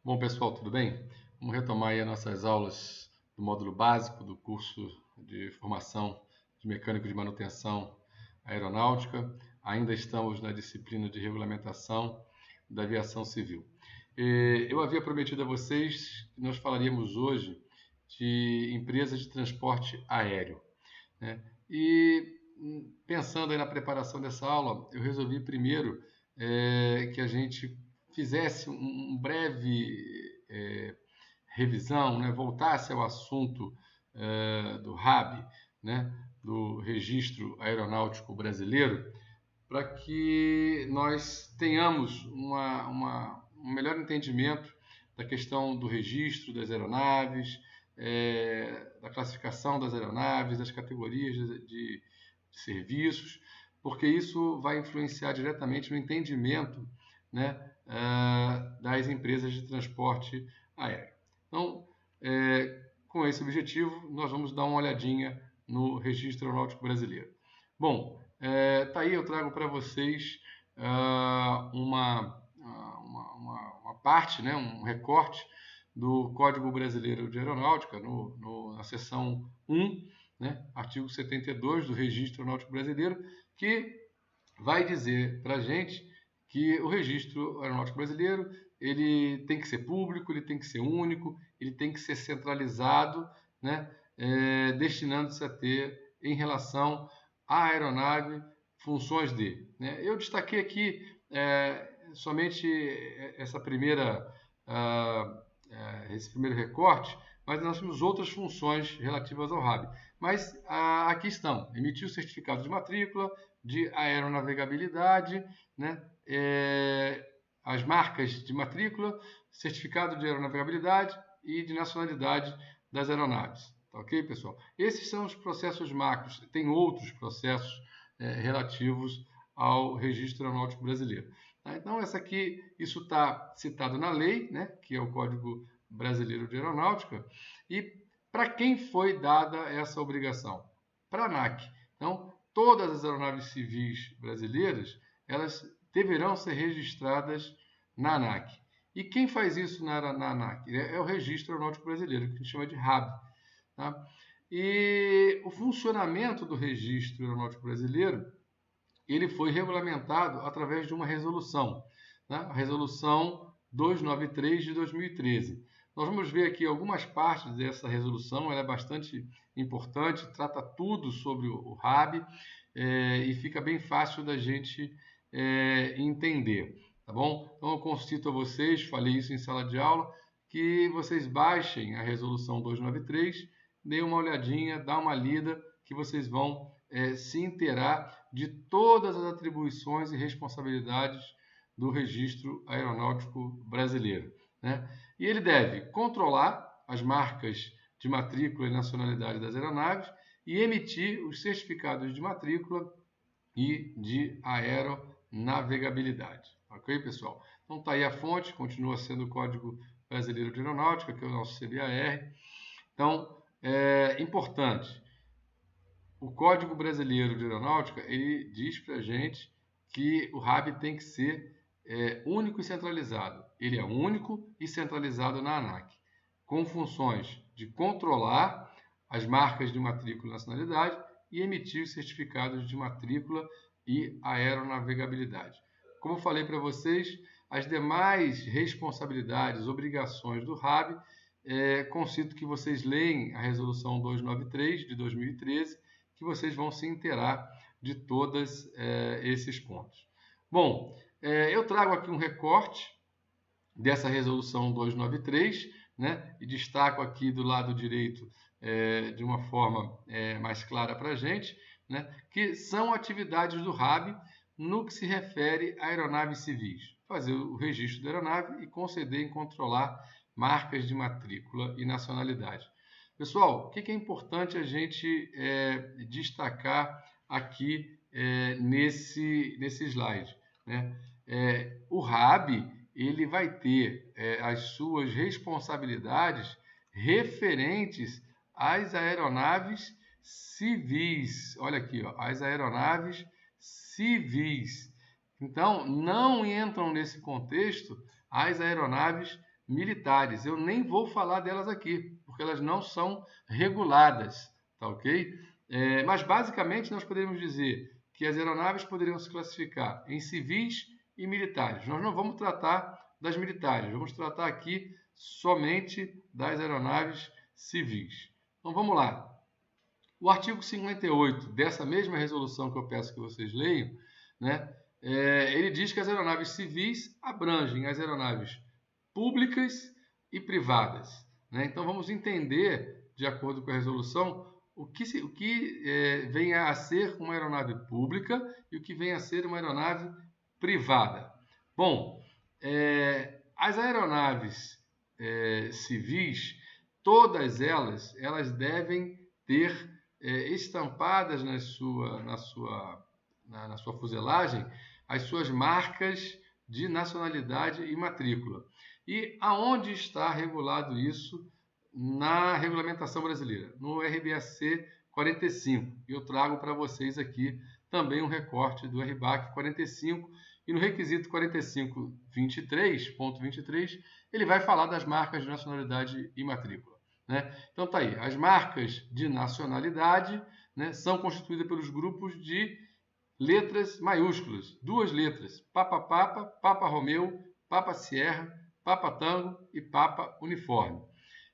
Bom, pessoal, tudo bem? Vamos retomar aí as nossas aulas do módulo básico do curso de formação de mecânico de manutenção aeronáutica. Ainda estamos na disciplina de regulamentação da aviação civil. Eu havia prometido a vocês que nós falaríamos hoje de empresas de transporte aéreo, né? E pensando aí na preparação dessa aula, eu resolvi primeiro que a gente fizesse um breve revisão, né? Voltasse ao assunto do RAB, né? Do Registro Aeronáutico Brasileiro, para que nós tenhamos um melhor entendimento da questão do registro das aeronaves, da classificação das aeronaves, das categorias de serviços, porque isso vai influenciar diretamente no entendimento, né, das empresas de transporte aéreo. Então, com esse objetivo, nós vamos dar uma olhadinha no Registro Aeronáutico Brasileiro. Bom, tá aí, eu trago para vocês uma parte, né, um recorte do Código Brasileiro de Aeronáutica, na seção 1, né, artigo 72 do Registro Aeronáutico Brasileiro, que vai dizer para a gente que o registro aeronáutico brasileiro ele tem que ser público, ele tem que ser único, ele tem que ser centralizado, né, destinando-se a ter, em relação à aeronave, funções de. Né? Eu destaquei aqui somente essa primeira, esse primeiro recorte, mas nós temos outras funções relativas ao RAB. Mas aqui estão: emitir o certificado de matrícula, de aeronavegabilidade, né? As marcas de matrícula, certificado de aeronavegabilidade e de nacionalidade das aeronaves. Tá ok, pessoal? Esses são os processos macros. Tem outros processos relativos ao registro aeronáutico brasileiro. Tá? Então, isso está citado na lei, né, que é o Código Brasileiro de Aeronáutica. E para quem foi dada essa obrigação? Para a ANAC. Então, todas as aeronaves civis brasileiras, elas deverão ser registradas na ANAC. E quem faz isso na ANAC? É o Registro Aeronáutico Brasileiro, que a gente chama de RAB. Tá? E o funcionamento do Registro Aeronáutico Brasileiro, ele foi regulamentado através de uma resolução, né? A Resolução 293 de 2013. Nós vamos ver aqui algumas partes dessa resolução, ela é bastante importante, trata tudo sobre o RAB e fica bem fácil da gente entender, tá bom? Então eu concito a vocês, falei isso em sala de aula, que vocês baixem a resolução 293, deem uma olhadinha, dá uma lida, que vocês vão se inteirar de todas as atribuições e responsabilidades do Registro Aeronáutico Brasileiro, né? E ele deve controlar as marcas de matrícula e nacionalidade das aeronaves e emitir os certificados de matrícula e de aeronavegabilidade. Ok, pessoal? Então tá aí a fonte, continua sendo o Código Brasileiro de Aeronáutica, que é o nosso CBAR. Então, é importante, o Código Brasileiro de Aeronáutica, ele diz para a gente que o RAB tem que ser único e centralizado. Ele é único e centralizado na ANAC, com funções de controlar as marcas de matrícula e nacionalidade e emitir os certificados de matrícula e aeronavegabilidade. Como eu falei para vocês, as demais responsabilidades, obrigações do RAB, concito que vocês leem a Resolução 293 de 2013, que vocês vão se inteirar de todos esses pontos. Bom, eu trago aqui um recorte dessa resolução 293, né, e destaco aqui do lado direito de uma forma mais clara para a gente, né, que são atividades do RAB no que se refere a aeronaves civis. Fazer o registro da aeronave e conceder e controlar marcas de matrícula e nacionalidade. Pessoal, o que é importante a gente destacar aqui nesse slide, né? O RAB ele vai ter as suas responsabilidades referentes às aeronaves civis. Olha aqui, ó, as aeronaves civis. Então, não entram nesse contexto as aeronaves militares. Eu nem vou falar delas aqui, porque elas não são reguladas, tá ok? Mas basicamente nós poderíamos dizer que as aeronaves poderiam se classificar em civis e militares. Nós não vamos tratar das militares, vamos tratar aqui somente das aeronaves civis. Então vamos lá. O artigo 58 dessa mesma resolução que eu peço que vocês leiam, né, ele diz que as aeronaves civis abrangem as aeronaves públicas e privadas, né? Então vamos entender, de acordo com a resolução, o que vem a ser uma aeronave pública e o que vem a ser uma aeronave privada. Bom, as aeronaves civis, todas elas devem ter estampadas na sua fuselagem as suas marcas de nacionalidade e matrícula. E aonde está regulado isso na regulamentação brasileira? No RBAC 45. Eu trago para vocês aqui também um recorte do RBAC 45 e no requisito 45.23, ele vai falar das marcas de nacionalidade e matrícula, né? Então tá aí, as marcas de nacionalidade, né, são constituídas pelos grupos de letras maiúsculas, duas letras, Papa Papa, Papa Romeu, Papa Sierra, Papa Tango e Papa Uniforme.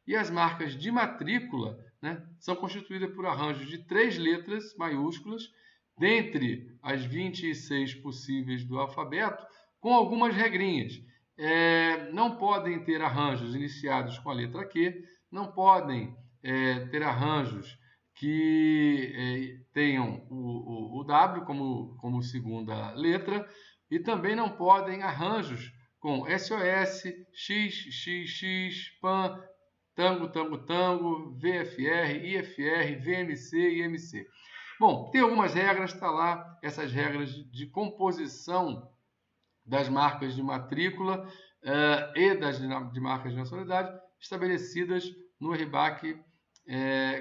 E as marcas de matrícula, né, são constituídas por arranjos de três letras maiúsculas, dentre as 26 possíveis do alfabeto, com algumas regrinhas. Não podem ter arranjos iniciados com a letra Q, não podem ter arranjos que tenham o W como segunda letra, e também não podem arranjos com SOS, XXX, PAN, Tango, Tango, Tango, VFR, IFR, VMC e IMC. Bom, tem algumas regras, está lá, essas regras de composição das marcas de matrícula e de marcas de nacionalidade estabelecidas no RBAC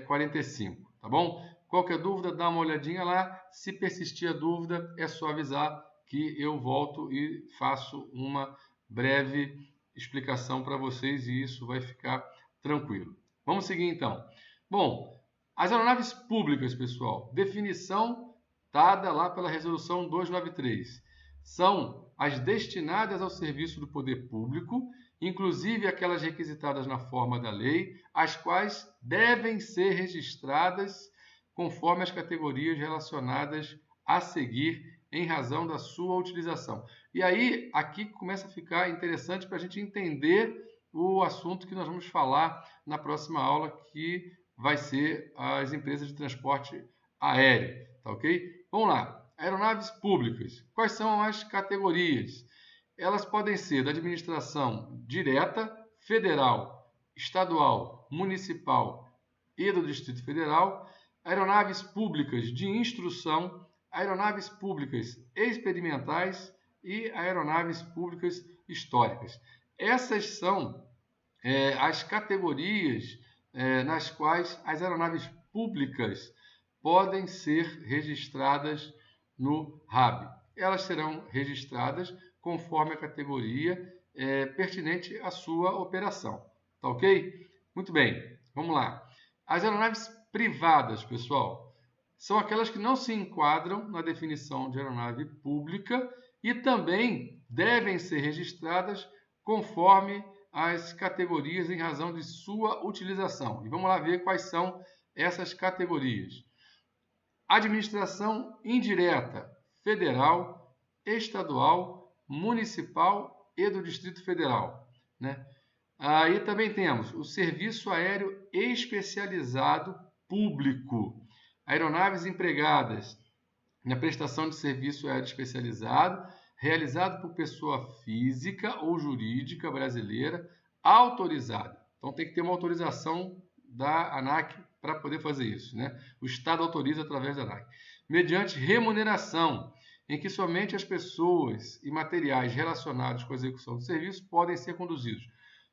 45, tá bom? Qualquer dúvida, dá uma olhadinha lá. Se persistir a dúvida, é só avisar que eu volto e faço uma breve explicação para vocês e isso vai ficar tranquilo. Vamos seguir então. Bom, as aeronaves públicas, pessoal, definição dada lá pela Resolução 293, são as destinadas ao serviço do poder público, inclusive aquelas requisitadas na forma da lei, as quais devem ser registradas conforme as categorias relacionadas a seguir em razão da sua utilização. E aí, aqui começa a ficar interessante para a gente entender o assunto que nós vamos falar na próxima aula, que vai ser as empresas de transporte aéreo, tá ok? Vamos lá. Aeronaves públicas. Quais são as categorias? Elas podem ser da administração direta, federal, estadual, municipal e do Distrito Federal, aeronaves públicas de instrução, aeronaves públicas experimentais e aeronaves públicas históricas. Essas são as categorias nas quais as aeronaves públicas podem ser registradas no RAB. Elas serão registradas conforme a categoria pertinente à sua operação. Tá ok? Muito bem, vamos lá. As aeronaves privadas, pessoal, são aquelas que não se enquadram na definição de aeronave pública e também devem ser registradas conforme as categorias em razão de sua utilização. E vamos lá ver quais são essas categorias. Administração indireta, federal, estadual, municipal e do Distrito Federal, né? Aí também temos o Serviço Aéreo Especializado Público, aeronaves empregadas na prestação de serviço aéreo especializado, realizado por pessoa física ou jurídica brasileira autorizada. Então tem que ter uma autorização da ANAC para poder fazer isso, né? O Estado autoriza através da ANAC. Mediante remuneração, em que somente as pessoas e materiais relacionados com a execução do serviço podem ser conduzidos.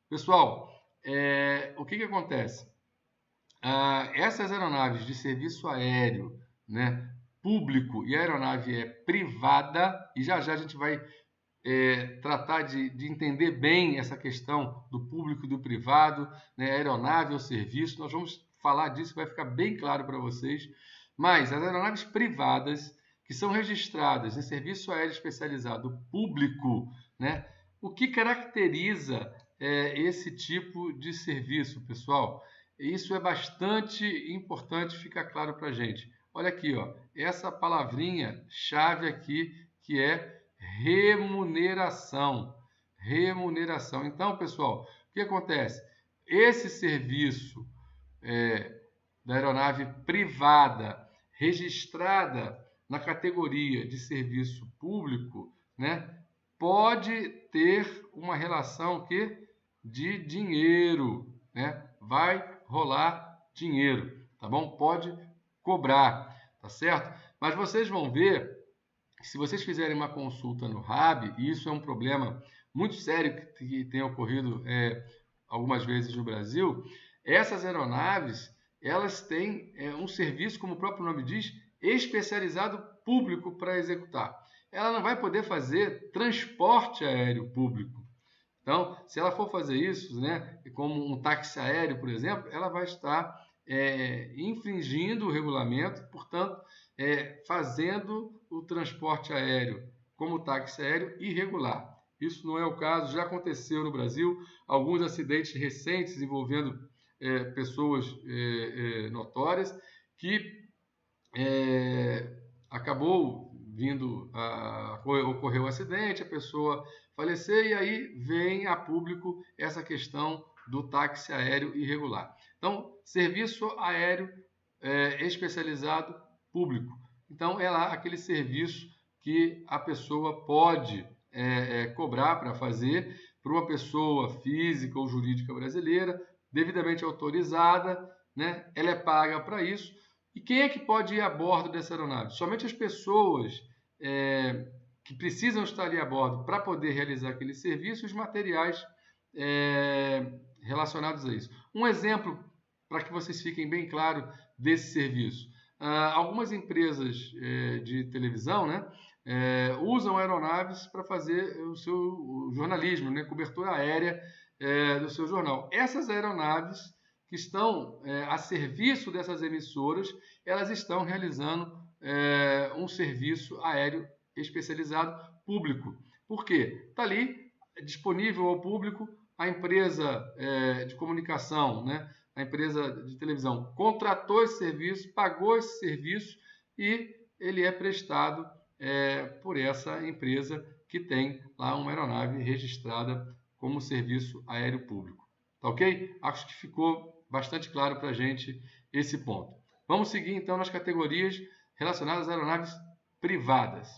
Pessoal, o que acontece? Essas aeronaves de serviço aéreo, né, público, e a aeronave é privada, e já já a gente vai tratar de entender bem essa questão do público e do privado, né? Aeronave ou serviço, nós vamos falar disso, vai ficar bem claro para vocês. Mas as aeronaves privadas que são registradas em serviço aéreo especializado público, né? O que caracteriza esse tipo de serviço, pessoal? Isso é bastante importante, fica claro para a gente. Olha aqui, ó, essa palavrinha chave aqui que é remuneração. Remuneração. Então, pessoal, o que acontece? Esse serviço da aeronave privada registrada na categoria de serviço público, né, pode ter uma relação de dinheiro, né? Vai rolar dinheiro, tá bom? Pode cobrar, tá certo? Mas vocês vão ver que se vocês fizerem uma consulta no RAB, e isso é um problema muito sério que tem ocorrido algumas vezes no Brasil, essas aeronaves elas têm um serviço, como o próprio nome diz, especializado público para executar. Ela não vai poder fazer transporte aéreo público. Então, se ela for fazer isso, né, como um táxi aéreo, por exemplo, ela vai estar infringindo o regulamento, portanto, fazendo o transporte aéreo como táxi aéreo irregular. Isso não é o caso, já aconteceu no Brasil, alguns acidentes recentes envolvendo pessoas notórias que acabou ocorreu um acidente, a pessoa faleceu e aí vem a público essa questão do táxi aéreo irregular. Então, serviço aéreo especializado público. Então, é lá aquele serviço que a pessoa pode cobrar para fazer para uma pessoa física ou jurídica brasileira, devidamente autorizada, né? Ela é paga para isso. E quem é que pode ir a bordo dessa aeronave? Somente as pessoas que precisam estar ali a bordo para poder realizar aquele serviço e os materiais relacionados a isso. Um exemplo para que vocês fiquem bem claros desse serviço. Algumas empresas de televisão, né, usam aeronaves para fazer o seu jornalismo, né, cobertura aérea do seu jornal. Essas aeronaves que estão a serviço dessas emissoras, elas estão realizando um serviço aéreo especializado público. Por quê? Está ali disponível ao público, a empresa de comunicação, né? A empresa de televisão contratou esse serviço, pagou esse serviço e ele é prestado por essa empresa que tem lá uma aeronave registrada como serviço aéreo público. Tá ok? Acho que ficou bastante claro para a gente esse ponto. Vamos seguir então nas categorias relacionadas a aeronaves privadas.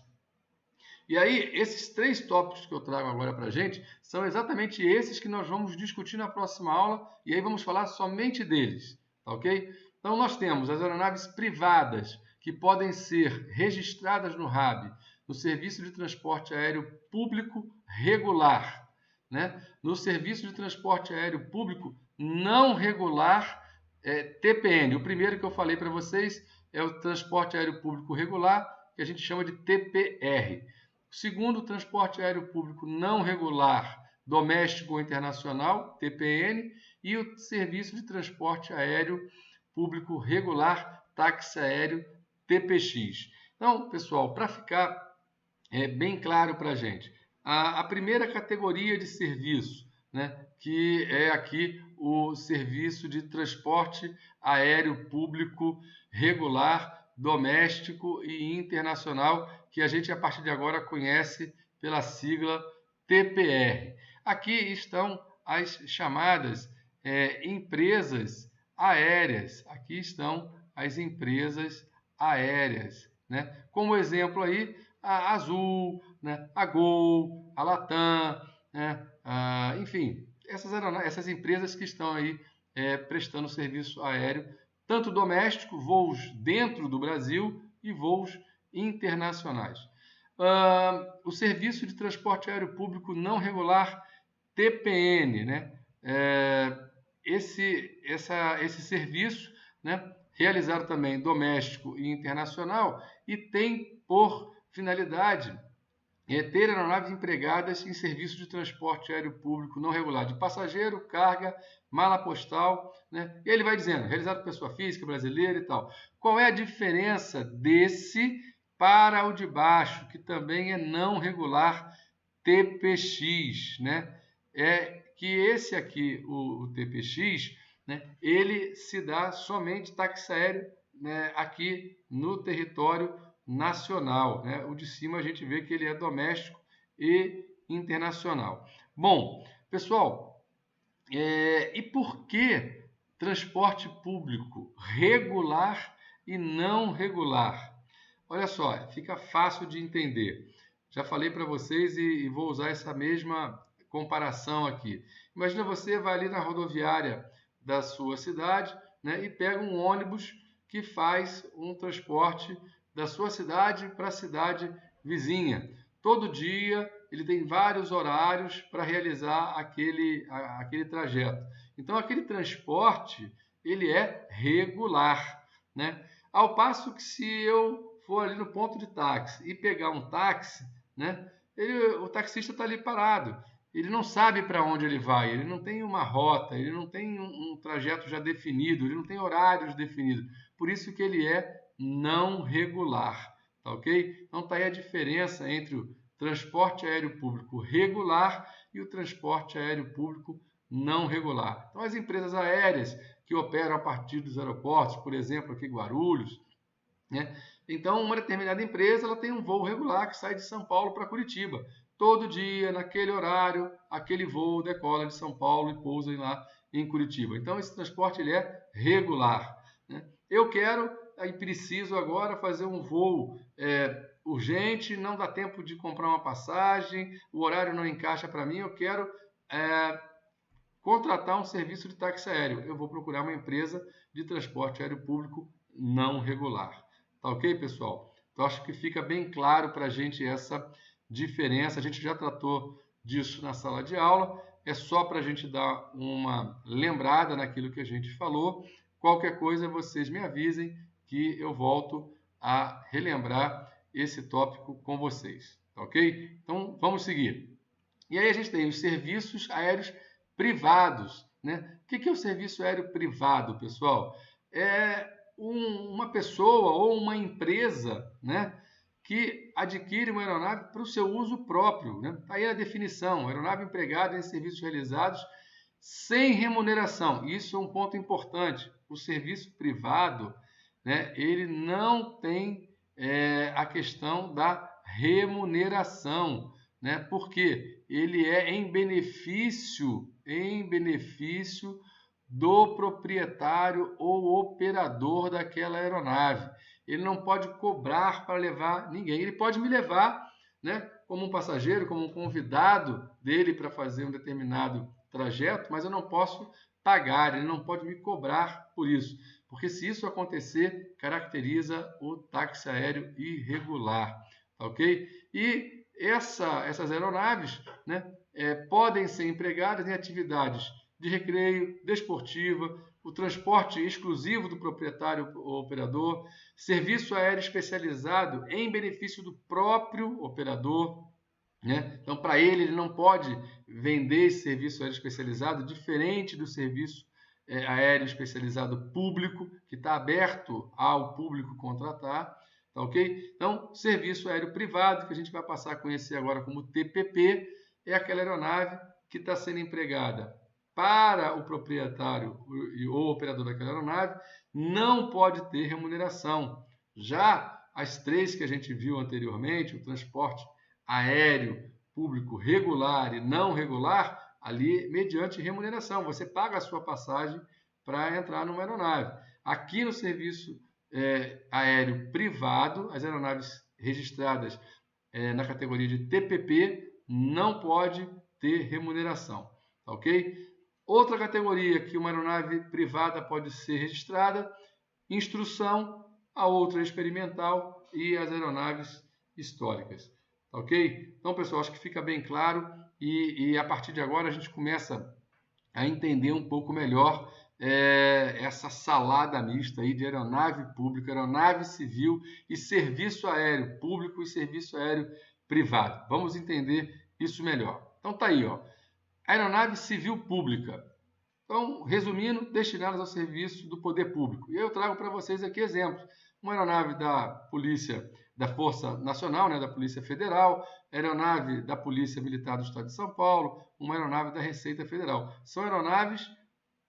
E aí, esses 3 tópicos que eu trago agora para a gente são exatamente esses que nós vamos discutir na próxima aula e aí vamos falar somente deles, tá ok? Então, nós temos as aeronaves privadas que podem ser registradas no RAB, no Serviço de Transporte Aéreo Público Regular, né? No Serviço de Transporte Aéreo Público Não Regular, TPN. O primeiro que eu falei para vocês é o Transporte Aéreo Público Regular, que a gente chama de TPR. O segundo, transporte aéreo público não regular, doméstico ou internacional, TPN, e o serviço de transporte aéreo público regular, táxi aéreo, TPX. Então, pessoal, para ficar bem claro para a gente, a primeira categoria de serviço, né, que é aqui o serviço de transporte aéreo público regular, doméstico e internacional, que a gente a partir de agora conhece pela sigla TPR. Aqui estão as chamadas empresas aéreas. Aqui estão as empresas aéreas, né? Como exemplo aí, a Azul, né? A Gol, a Latam, né? Enfim, essas empresas que estão aí prestando serviço aéreo, tanto doméstico, voos dentro do Brasil e voos internacionais. O Serviço de Transporte Aéreo Público Não Regular, TPN, né? Esse serviço, né, realizado também doméstico e internacional, e tem por finalidade ter aeronaves empregadas em serviço de transporte aéreo público não regular de passageiro, carga, mala postal, né? E ele vai dizendo, realizado por pessoa física, brasileira e tal. Qual é a diferença desse para o de baixo, que também é não regular TPX, né? É que esse aqui, o TPX, né, ele se dá somente táxi aéreo, né, aqui no território nacional, né? O de cima a gente vê que ele é doméstico e internacional. Bom, pessoal, e por que transporte público regular e não regular? Olha só, fica fácil de entender. Já falei para vocês e vou usar essa mesma comparação aqui. Imagina você vai ali na rodoviária da sua cidade, né, e pega um ônibus que faz um transporte da sua cidade para a cidade vizinha. Todo dia ele tem vários horários para realizar aquele trajeto. Então aquele transporte ele é regular, né? Ao passo que se eu for ali no ponto de táxi e pegar um táxi, né? O taxista está ali parado. Ele não sabe para onde ele vai, ele não tem uma rota, ele não tem um trajeto já definido, ele não tem horários definidos. Por isso que ele é não regular, tá ok? Então tá aí a diferença entre o transporte aéreo público regular e o transporte aéreo público não regular. Então as empresas aéreas que operam a partir dos aeroportos, por exemplo, aqui em Guarulhos, né? Então, uma determinada empresa ela tem um voo regular que sai de São Paulo para Curitiba. Todo dia, naquele horário, aquele voo decola de São Paulo e pousa lá em Curitiba. Então, esse transporte ele é regular, né? Eu quero e preciso agora fazer um voo urgente, não dá tempo de comprar uma passagem, o horário não encaixa para mim, eu quero contratar um serviço de táxi aéreo. Eu vou procurar uma empresa de transporte aéreo público não regular. Tá ok, pessoal? Então, acho que fica bem claro para a gente essa diferença. A gente já tratou disso na sala de aula. É só para a gente dar uma lembrada naquilo que a gente falou. Qualquer coisa, vocês me avisem que eu volto a relembrar esse tópico com vocês. Tá ok? Então, vamos seguir. E aí a gente tem os serviços aéreos privados, né? O que é o serviço aéreo privado, pessoal? É uma pessoa ou uma empresa, né, que adquire uma aeronave para o seu uso próprio, né? Tá aí a definição: aeronave empregada em serviços realizados sem remuneração. Isso é um ponto importante. O serviço privado, né, ele não tem a questão da remuneração, né? Porque ele é em benefício do proprietário ou operador daquela aeronave. Ele não pode cobrar para levar ninguém. Ele pode me levar, né, como um passageiro, como um convidado dele para fazer um determinado trajeto, mas eu não posso pagar, ele não pode me cobrar por isso. Porque se isso acontecer, caracteriza o táxi aéreo irregular, tá ok? E essas aeronaves, né, podem ser empregadas em atividades de recreio, desportiva, o transporte exclusivo do proprietário ou operador, serviço aéreo especializado em benefício do próprio operador, né? Então, para ele não pode vender esse serviço aéreo especializado diferente do serviço aéreo especializado público, que está aberto ao público contratar, tá ok? Então, serviço aéreo privado, que a gente vai passar a conhecer agora como TPP, é aquela aeronave que está sendo empregada para o proprietário ou operador daquela aeronave, não pode ter remuneração. Já as três que a gente viu anteriormente, o transporte aéreo público regular e não regular, ali mediante remuneração. Você paga a sua passagem para entrar numa aeronave. Aqui no serviço aéreo privado, as aeronaves registradas na categoria de TPP não pode ter remuneração, tá ok? Outra categoria que uma aeronave privada pode ser registrada, instrução, a outra experimental e as aeronaves históricas. Tá ok? Então, pessoal, acho que fica bem claro e a partir de agora a gente começa a entender um pouco melhor essa salada mista aí de aeronave pública, aeronave civil e serviço aéreo público e serviço aéreo privado. Vamos entender isso melhor. Então tá aí, ó. Aeronave civil pública. Então, resumindo, destinadas ao serviço do poder público. E eu trago para vocês aqui exemplos. Uma aeronave da Polícia, da Força Nacional, né, da Polícia Federal, aeronave da Polícia Militar do Estado de São Paulo, uma aeronave da Receita Federal. São aeronaves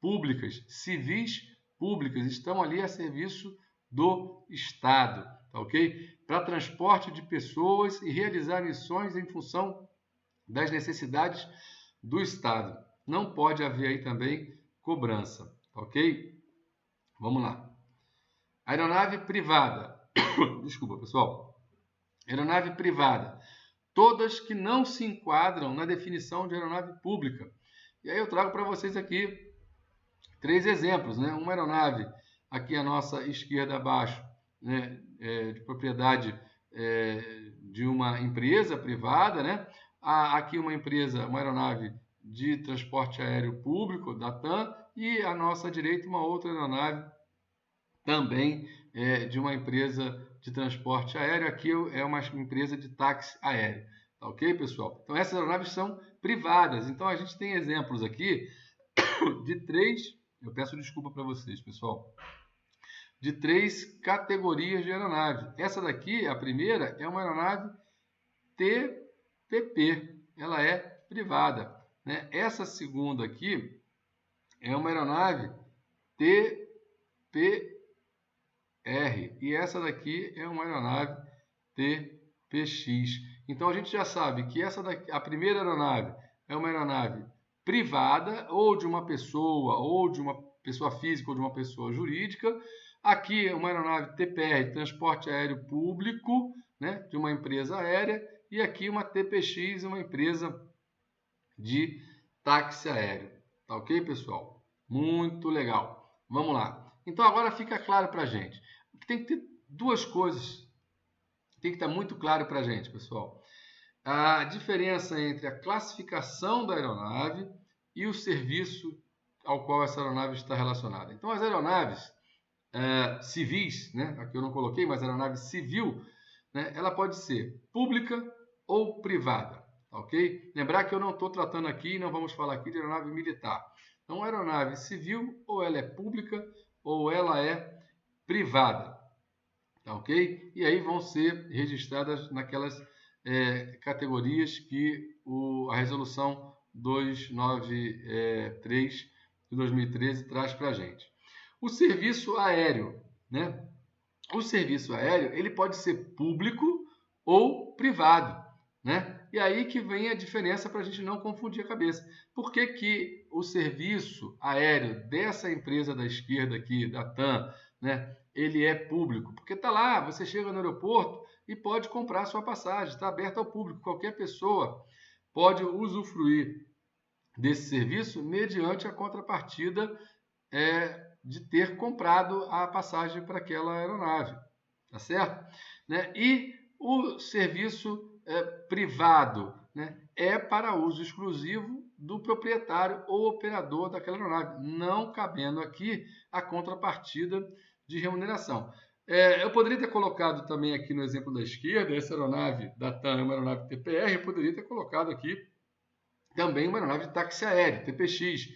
públicas, civis públicas, estão ali a serviço do Estado, tá ok? Para transporte de pessoas e realizar missões em função das necessidades do Estado. Não pode haver aí também cobrança, tá ok? Vamos lá. Aeronave privada. Desculpa, pessoal. Aeronave privada. Todas que não se enquadram na definição de aeronave pública. E aí eu trago para vocês aqui 3 exemplos, né? Uma aeronave aqui à nossa esquerda abaixo, né? De propriedade de uma empresa privada, né? Aqui uma empresa, uma aeronave de transporte aéreo público, da TAM, e à nossa direita uma outra aeronave também de uma empresa de transporte aéreo. Aqui é uma empresa de táxi aéreo. Tá ok, pessoal? Então essas aeronaves são privadas. Então a gente tem exemplos aqui de 3, eu peço desculpa para vocês, pessoal, de 3 categorias de aeronave. Essa daqui, a primeira, é uma aeronave TPP, ela é privada, né? Essa segunda aqui é uma aeronave TPR e essa daqui é uma aeronave TPX. Então a gente já sabe que essa daqui, a primeira aeronave é uma aeronave privada, ou de uma pessoa física ou de uma pessoa jurídica. Aqui é uma aeronave TPR, transporte aéreo público, né, de uma empresa aérea, e aqui uma TPX, uma empresa de táxi aéreo. Tá ok, pessoal? Muito legal. Vamos lá. Então agora fica claro para a gente. Tem que ter 2 coisas. Tem que estar muito claro para a gente, pessoal. A diferença entre a classificação da aeronave e o serviço ao qual essa aeronave está relacionada. Então, as aeronaves civis, né? Aqui eu não coloquei, mas a aeronave civil, né? Ela pode ser pública ou privada, tá ok? Lembrar que eu não estou tratando aqui, não vamos falar aqui de aeronave militar. Então, a aeronave civil, ou ela é pública ou ela é privada, tá ok? E aí vão ser registradas naquelas categorias que a resolução 293 de 2013 traz para a gente. O serviço aéreo, né? O serviço aéreo ele pode ser público ou privado, né? E aí que vem a diferença para a gente não confundir a cabeça. Por que que o serviço aéreo dessa empresa da esquerda aqui, da TAM, né? Ele é público? Porque está lá, você chega no aeroporto e pode comprar sua passagem, está aberto ao público. Qualquer pessoa pode usufruir desse serviço mediante a contrapartida de ter comprado a passagem para aquela aeronave, tá certo? Né? E o serviço privado, né, é para uso exclusivo do proprietário ou operador daquela aeronave, não cabendo aqui a contrapartida de remuneração. Eu poderia ter colocado também aqui no exemplo da esquerda, essa aeronave da TAM é uma aeronave TPR, eu poderia ter colocado aqui também uma aeronave de táxi aéreo, TPX,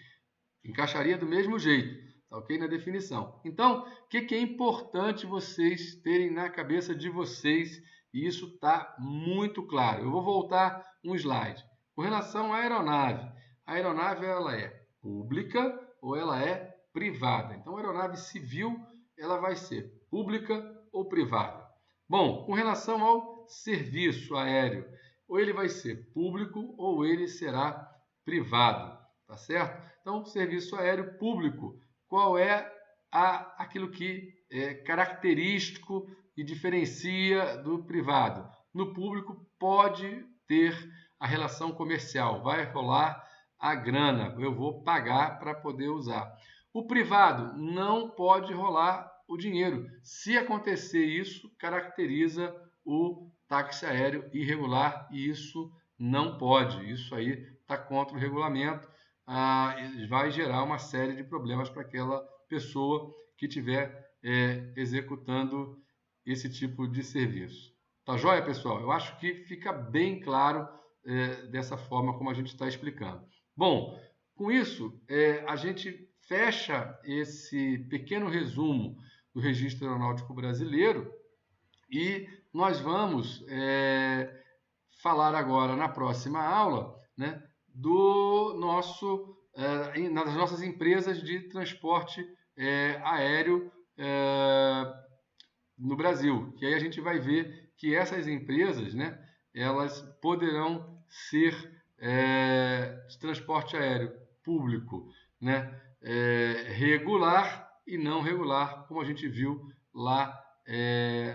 encaixaria do mesmo jeito, tá ok? Na definição. Então, o que é importante vocês terem na cabeça de vocês, e isso está muito claro. Eu vou voltar um slide. Com relação à aeronave, a aeronave ela é pública ou ela é privada. Então, a aeronave civil ela vai ser pública ou privada. Bom, com relação ao serviço aéreo, ou ele vai ser público ou ele será privado, tá certo? Então, serviço aéreo público, qual é aquilo que é característico e diferencia do privado? No público pode ter a relação comercial, vai rolar a grana, eu vou pagar para poder usar. O privado não pode rolar o dinheiro. Se acontecer isso, caracteriza o táxi aéreo irregular e isso não pode. Isso aí está contra o regulamento. Vai gerar uma série de problemas para aquela pessoa que estiver executando esse tipo de serviço. Tá joia, pessoal? Eu acho que fica bem claro dessa forma como a gente está explicando. Bom, com isso, a gente fecha esse pequeno resumo do Registro Aeronáutico Brasileiro e nós vamos falar agora na próxima aula, né, do nosso, das nossas empresas de transporte aéreo no Brasil. Que aí a gente vai ver que essas empresas, né, elas poderão ser de transporte aéreo público, né, regular e não regular, como a gente viu lá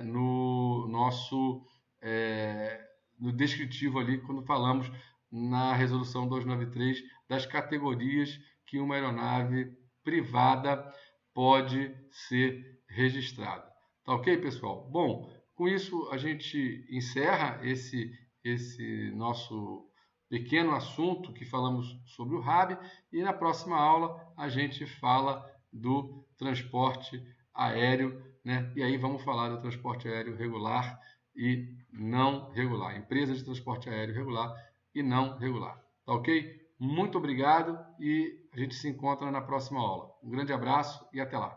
no nosso no descritivo ali, quando falamos na resolução 293 das categorias que uma aeronave privada pode ser registrada. Tá ok, pessoal? Bom, com isso a gente encerra esse nosso pequeno assunto que falamos sobre o RAB e na próxima aula a gente fala do transporte aéreo, né? E aí vamos falar do transporte aéreo regular e não regular, empresas de transporte aéreo regular e não regular. Tá ok? Muito obrigado e a gente se encontra na próxima aula. Um grande abraço e até lá.